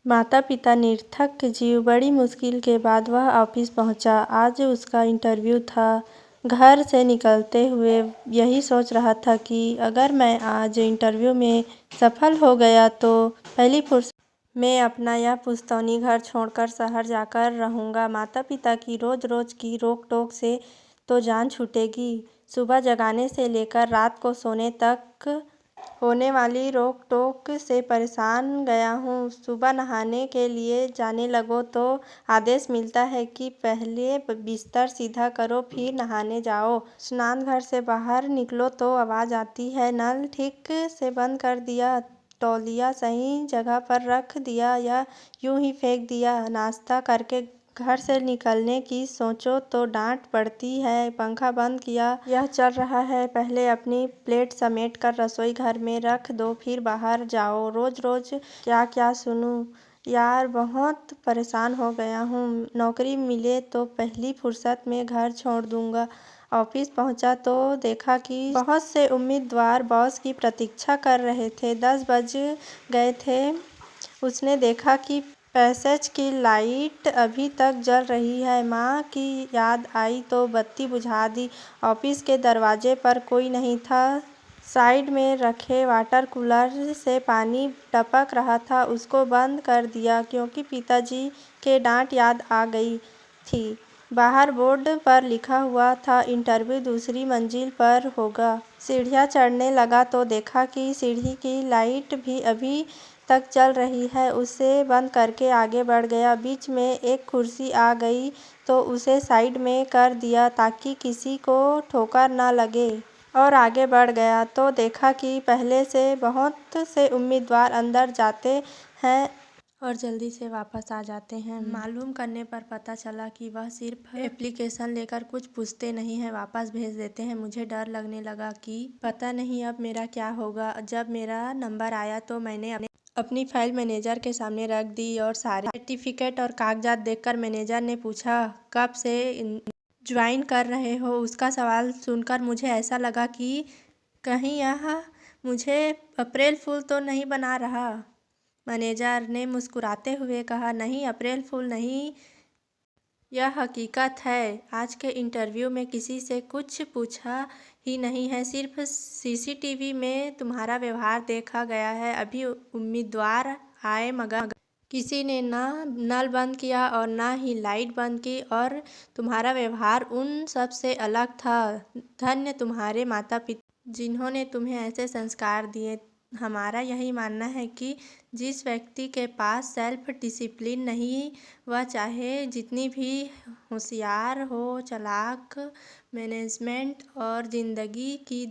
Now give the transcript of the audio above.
माता पिता निरर्थक जीव। बड़ी मुश्किल के बाद वह ऑफिस पहुंचा। आज उसका इंटरव्यू था। घर से निकलते हुए यही सोच रहा था कि अगर मैं आज इंटरव्यू में सफल हो गया तो पहली फुर्सत में अपना यह पुश्तैनी घर छोड़कर शहर जाकर रहूंगा। माता पिता की रोज रोज की रोक टोक से तो जान छूटेगी। सुबह जगाने से लेकर रात को सोने तक होने वाली रोक टोक से परेशान गया हूँ। सुबह नहाने के लिए जाने लगो तो आदेश मिलता है कि पहले बिस्तर सीधा करो फिर नहाने जाओ। स्नान घर से बाहर निकलो तो आवाज़ आती है, नल ठीक से बंद कर दिया, तौलिया सही जगह पर रख दिया या यूं ही फेंक दिया। नाश्ता करके घर से निकलने की सोचो तो डांट पड़ती है, पंखा बंद किया, यह चल रहा है, पहले अपनी प्लेट समेट कर रसोई घर में रख दो फिर बाहर जाओ। रोज रोज क्या क्या सुनूं यार, बहुत परेशान हो गया हूँ। नौकरी मिले तो पहली फुर्सत में घर छोड़ दूंगा। ऑफिस पहुंचा तो देखा कि बहुत से उम्मीदवार बॉस की प्रतीक्षा कर रहे थे। 10 बज गए थे। उसने देखा कि पैसेज की लाइट अभी तक जल रही है। माँ की याद आई तो बत्ती बुझा दी। ऑफिस के दरवाजे पर कोई नहीं था। साइड में रखे वाटर कूलर से पानी टपक रहा था, उसको बंद कर दिया क्योंकि पिताजी के डांट याद आ गई थी। बाहर बोर्ड पर लिखा हुआ था, इंटरव्यू दूसरी मंजिल पर होगा। सीढ़ियाँ चढ़ने लगा तो देखा कि सीढ़ी की लाइट भी अभी तक चल रही है। उसे बंद करके आगे बढ़ गया। बीच में एक कुर्सी आ गई तो उसे साइड में कर दिया ताकि किसी को ठोकर न लगे और आगे बढ़ गया तो देखा कि पहले से बहुत से उम्मीदवार अंदर जाते हैं और जल्दी से वापस आ जाते हैं। मालूम करने पर पता चला कि वह सिर्फ एप्लीकेशन लेकर कुछ पूछते नहीं हैं, वापस भेज देते हैं। मुझे डर लगने लगा कि पता नहीं अब मेरा क्या होगा। जब मेरा नंबर आया तो मैंने अपनी फाइल मैनेजर के सामने रख दी और सारे सर्टिफिकेट और कागजात देखकर मैनेजर ने पूछा, कब से ज्वाइन कर रहे हो? उसका सवाल सुनकर मुझे ऐसा लगा कि कहीं यह मुझे अप्रैल फूल तो नहीं बना रहा। मैनेजर ने मुस्कुराते हुए कहा, नहीं अप्रैल फूल नहीं, यह हकीकत है। आज के इंटरव्यू में किसी से कुछ पूछा ही नहीं है, सिर्फ सीसीटीवी में तुम्हारा व्यवहार देखा गया है। अभी उम्मीदवार आए मगर किसी ने ना नल बंद किया और ना ही लाइट बंद की और तुम्हारा व्यवहार उन सब से अलग था। धन्य तुम्हारे माता पिता जिन्होंने तुम्हें ऐसे संस्कार दिए। हमारा यही मानना है कि जिस व्यक्ति के पास सेल्फ डिसिप्लिन नहीं, वह चाहे जितनी भी होशियार हो, चालाक, मैनेजमेंट और जिंदगी की